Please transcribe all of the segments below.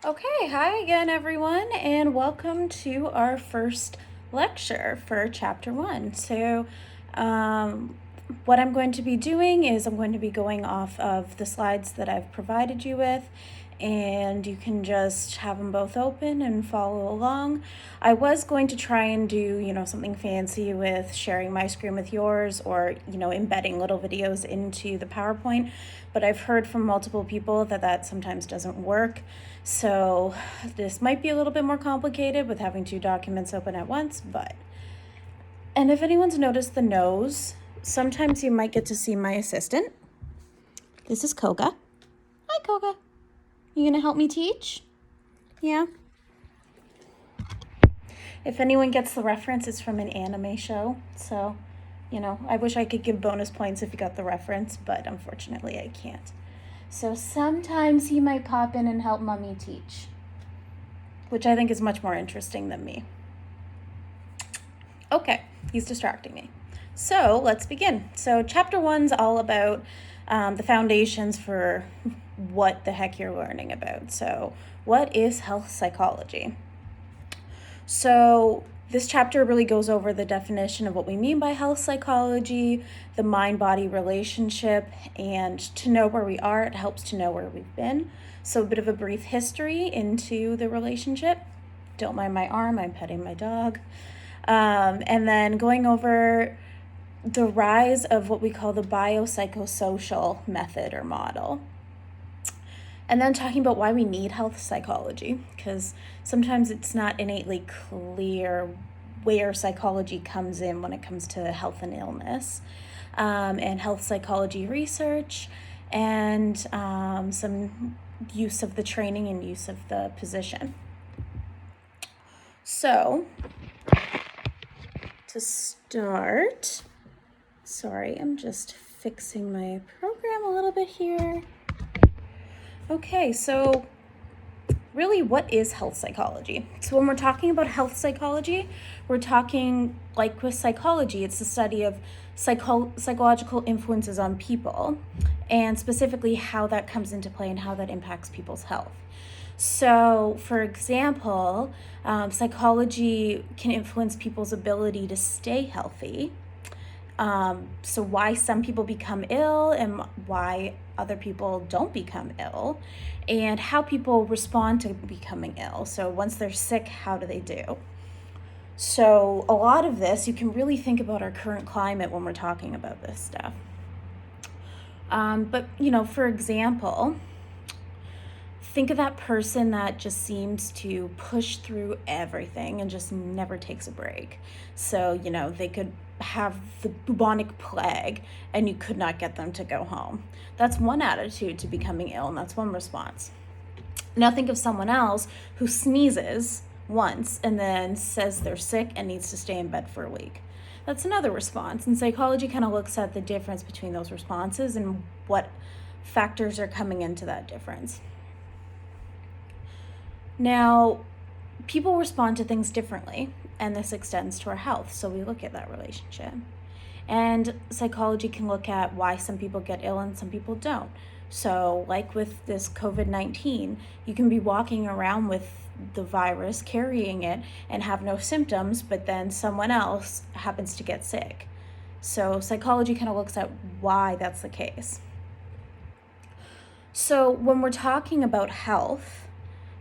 Okay, hi again, everyone, and welcome to our first lecture for Chapter 1. What I'm going to be doing is I'm going to be going off of the slides that I've provided you with, and you can just have them both open and follow along. I was going to try and do, something fancy with sharing my screen with yours or, embedding little videos into the PowerPoint, but I've heard from multiple people that sometimes doesn't work. So this might be a little bit more complicated with having two documents open at once, and if anyone's noticed the nose, sometimes you might get to see my assistant. This is Koga. Hi, Koga. You gonna help me teach? Yeah. If anyone gets the reference, it's from an anime show. So, I wish I could give bonus points if you got the reference, but unfortunately I can't. So sometimes he might pop in and help mommy teach, which I think is much more interesting than me. Okay, he's distracting me. So let's begin. So chapter 1's all about the foundations for what the heck you're learning about. So what is health psychology? So this chapter really goes over the definition of what we mean by health psychology, the mind-body relationship, and to know where we are, it helps to know where we've been. So a bit of a brief history into the relationship. Don't mind my arm, I'm petting my dog. And then going over the rise of what we call the biopsychosocial method or model. And then talking about why we need health psychology, because sometimes it's not innately clear where psychology comes in when it comes to health and illness, and health psychology research, and some use of the training and use of the position. So, to start, sorry, I'm just fixing my program a little bit here. Okay, so really, what is health psychology? So when we're talking about health psychology, we're talking, like with psychology, it's the study of psychological influences on people, and specifically how that comes into play and how that impacts people's health. So, for example, psychology can influence people's ability to stay healthy. So why some people become ill and why other people don't become ill, and how people respond to becoming ill. So once they're sick, how do they do? So a lot of this, you can really think about our current climate when we're talking about this stuff. But, for example, think of that person that just seems to push through everything and just never takes a break. So, they could have the bubonic plague and you could not get them to go home. That's one attitude to becoming ill, and that's one response. Now think of someone else who sneezes once and then says they're sick and needs to stay in bed for a week. That's another response, and psychology kind of looks at the difference between those responses and what factors are coming into that difference. Now, people respond to things differently, and this extends to our health, so we look at that relationship. And psychology can look at why some people get ill and some people don't. So, like with this COVID-19, you can be walking around with the virus, carrying it, and have no symptoms, but then someone else happens to get sick. So, psychology kind of looks at why that's the case. So, when we're talking about health,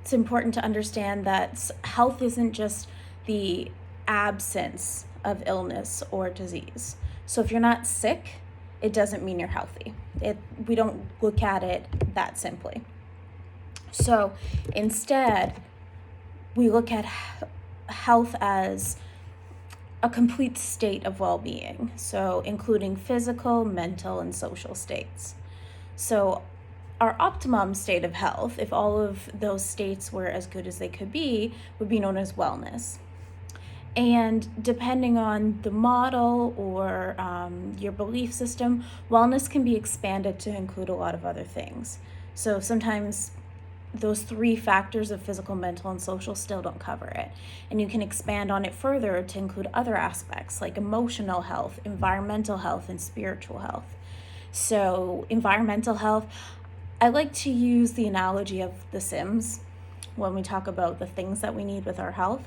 it's important to understand that health isn't just the absence of illness or disease. So if you're not sick, it doesn't mean you're healthy. We don't look at it that simply. So instead, we look at health as a complete state of well-being, so including physical, mental, and social states. So our optimum state of health, if all of those states were as good as they could be, would be known as wellness. And depending on the model or your belief system, wellness can be expanded to include a lot of other things. So sometimes those three factors of physical, mental, and social still don't cover it. And you can expand on it further to include other aspects like emotional health, environmental health, and spiritual health. So environmental health, I like to use the analogy of The Sims. when we talk about the things that we need with our health.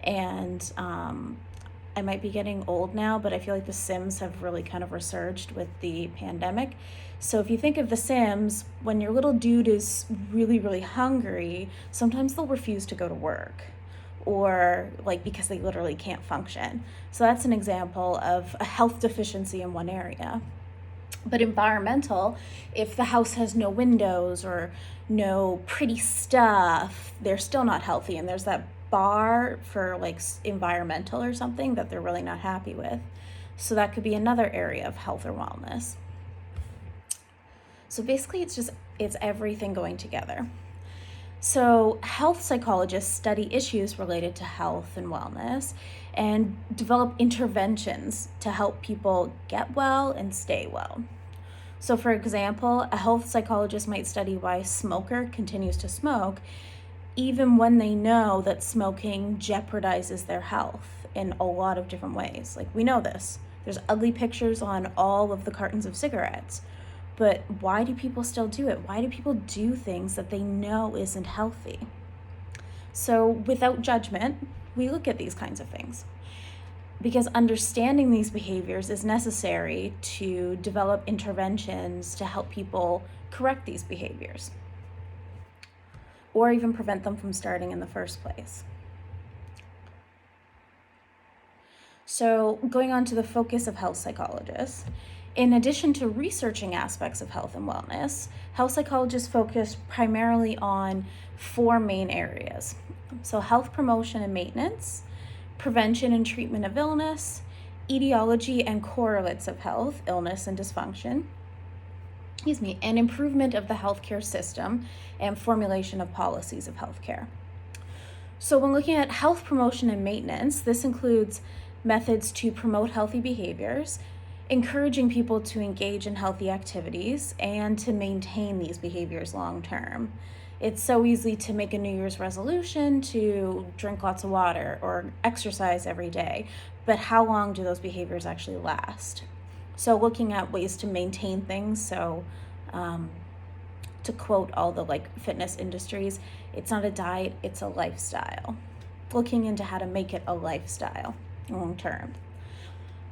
And I might be getting old now, but I feel like The Sims have really kind of resurged with the pandemic. So if you think of The Sims, when your little dude is really, really hungry, sometimes they'll refuse to go to work, or like because they literally can't function. So that's an example of a health deficiency in one area. But environmental, if the house has no windows or no pretty stuff, they're still not healthy, and there's that bar for like environmental or something that they're really not happy with. So that could be another area of health or wellness. So basically it's everything going together. So health psychologists study issues related to health and wellness and develop interventions to help people get well and stay well. So for example, a health psychologist might study why a smoker continues to smoke even when they know that smoking jeopardizes their health in a lot of different ways. Like, we know this. There's ugly pictures on all of the cartons of cigarettes. But why do people still do it? Why do people do things that they know isn't healthy? So without judgment, we look at these kinds of things, because understanding these behaviors is necessary to develop interventions to help people correct these behaviors, or even prevent them from starting in the first place. So going on to the focus of health psychologists, in addition to researching aspects of health and wellness, health psychologists focus primarily on 4 main areas. So health promotion and maintenance, prevention and treatment of illness, etiology and correlates of health, illness and dysfunction, and improvement of the healthcare system and formulation of policies of healthcare. So when looking at health promotion and maintenance, this includes methods to promote healthy behaviors, encouraging people to engage in healthy activities and to maintain these behaviors long term. It's so easy to make a New Year's resolution to drink lots of water or exercise every day, but how long do those behaviors actually last? So looking at ways to maintain things, so to quote all the fitness industries, it's not a diet, it's a lifestyle. Looking into how to make it a lifestyle long term.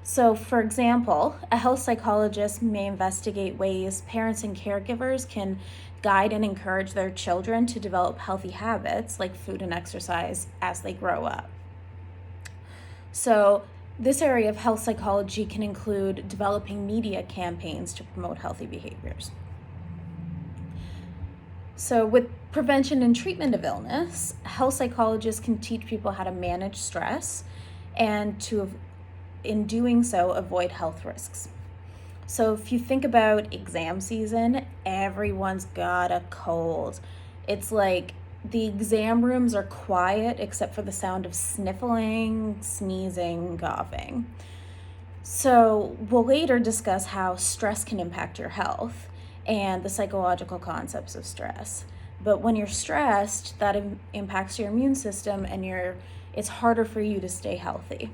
So for example, a health psychologist may investigate ways parents and caregivers can guide and encourage their children to develop healthy habits like food and exercise as they grow up. So this area of health psychology can include developing media campaigns to promote healthy behaviors. So with prevention and treatment of illness, health psychologists can teach people how to manage stress and to, in doing so, avoid health risks. So if you think about exam season, everyone's got a cold. It's like the exam rooms are quiet except for the sound of sniffling, sneezing, coughing. So we'll later discuss how stress can impact your health and the psychological concepts of stress. But when you're stressed, that impacts your immune system and it's harder for you to stay healthy.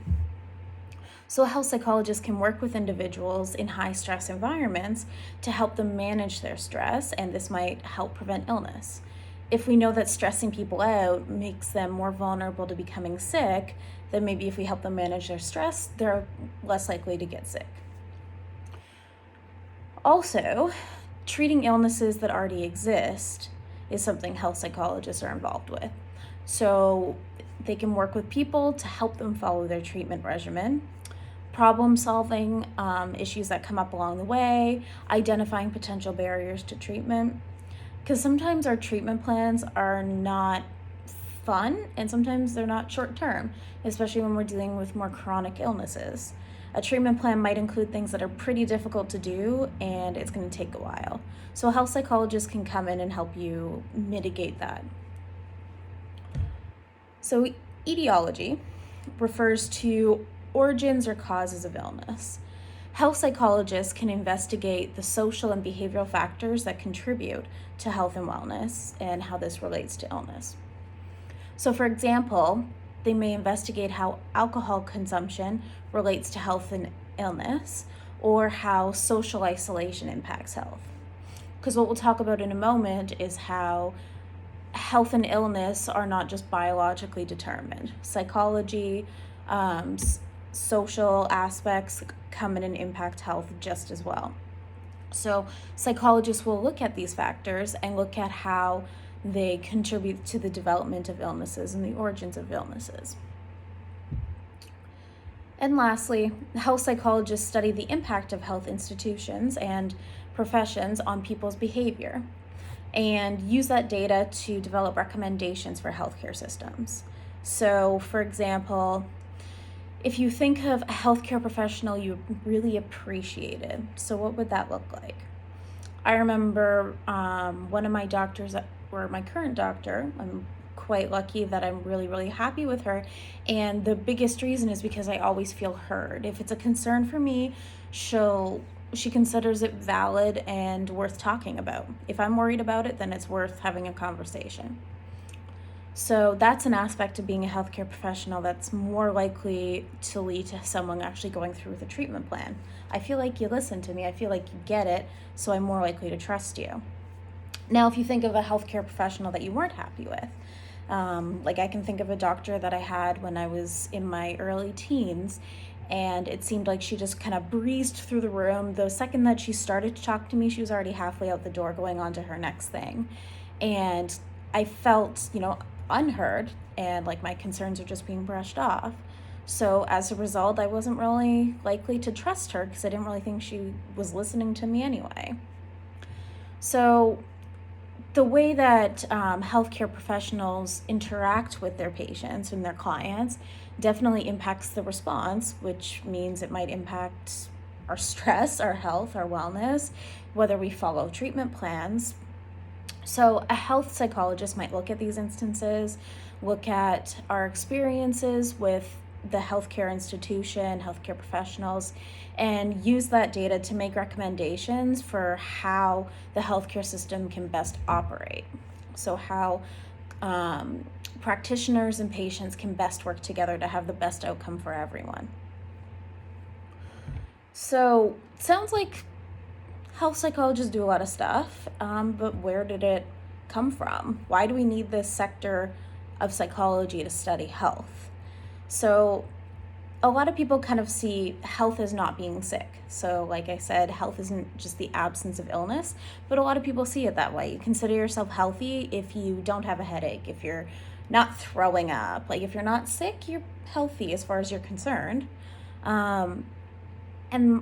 So a health psychologist can work with individuals in high stress environments to help them manage their stress, and this might help prevent illness. If we know that stressing people out makes them more vulnerable to becoming sick, then maybe if we help them manage their stress, they're less likely to get sick. Also, treating illnesses that already exist is something health psychologists are involved with. So they can work with people to help them follow their treatment regimen, problem solving issues that come up along the way, identifying potential barriers to treatment. Because sometimes our treatment plans are not fun and sometimes they're not short term, especially when we're dealing with more chronic illnesses. A treatment plan might include things that are pretty difficult to do and it's going to take a while. So a health psychologist can come in and help you mitigate that. So etiology refers to origins or causes of illness. Health psychologists can investigate the social and behavioral factors that contribute to health and wellness and how this relates to illness. So for example, they may investigate how alcohol consumption relates to health and illness, or how social isolation impacts health. Because what we'll talk about in a moment is how health and illness are not just biologically determined. Psychology, social aspects come in and impact health just as well. So psychologists will look at these factors and look at how they contribute to the development of illnesses and the origins of illnesses. And lastly, health psychologists study the impact of health institutions and professions on people's behavior and use that data to develop recommendations for healthcare systems. So, for example, if you think of a healthcare professional you really appreciated, so what would that look like? I remember one of my doctors, or my current doctor, I'm quite lucky that I'm really, really happy with her. And the biggest reason is because I always feel heard. If it's a concern for me, she considers it valid and worth talking about. If I'm worried about it, then it's worth having a conversation. So that's an aspect of being a healthcare professional that's more likely to lead to someone actually going through with a treatment plan. I feel like you listen to me, I feel like you get it, so I'm more likely to trust you. Now, if you think of a healthcare professional that you weren't happy with, like I can think of a doctor that I had when I was in my early teens, and it seemed like she just kind of breezed through the room. The second that she started to talk to me, she was already halfway out the door going on to her next thing. And I felt, unheard, and like my concerns are just being brushed off. So as a result, I wasn't really likely to trust her because I didn't really think she was listening to me anyway. So the way that healthcare professionals interact with their patients and their clients definitely impacts the response, which means it might impact our stress, our health, our wellness, whether we follow treatment plans. So a health psychologist might look at these instances, look at our experiences with the healthcare institution, healthcare professionals, and use that data to make recommendations for how the healthcare system can best operate. So how practitioners and patients can best work together to have the best outcome for everyone. So it sounds like health psychologists do a lot of stuff, but where did it come from? Why do we need this sector of psychology to study health? So a lot of people kind of see health as not being sick. So like I said, health isn't just the absence of illness, but a lot of people see it that way. You consider yourself healthy if you don't have a headache, if you're not throwing up. Like if you're not sick, you're healthy as far as you're concerned. And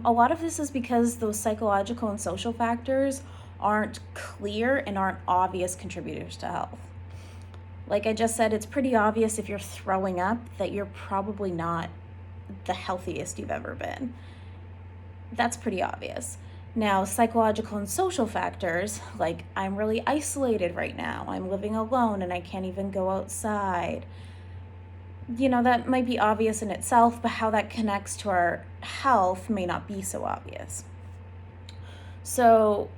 a lot of this is because those psychological and social factors aren't clear and aren't obvious contributors to health. Like I just said, it's pretty obvious if you're throwing up that you're probably not the healthiest you've ever been. That's pretty obvious. Now, psychological and social factors, like I'm really isolated right now, I'm living alone and I can't even go outside. That might be obvious in itself, but how that connects to our health may not be so obvious. So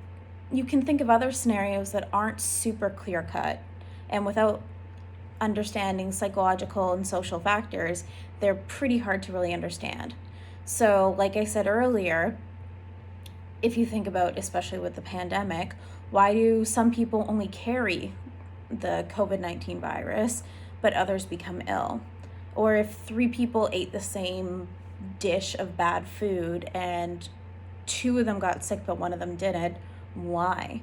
you can think of other scenarios that aren't super clear-cut, and without understanding psychological and social factors, they're pretty hard to really understand. So like I said earlier, if you think about, especially with the pandemic, why do some people only carry the COVID-19 virus, but others become ill? Or if 3 people ate the same dish of bad food and 2 of them got sick, but 1 of them didn't, why?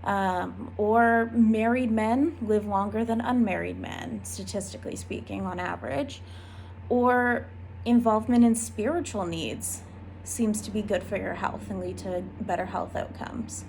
Or married men live longer than unmarried men, statistically speaking, on average. Or involvement in spiritual needs seems to be good for your health and lead to better health outcomes.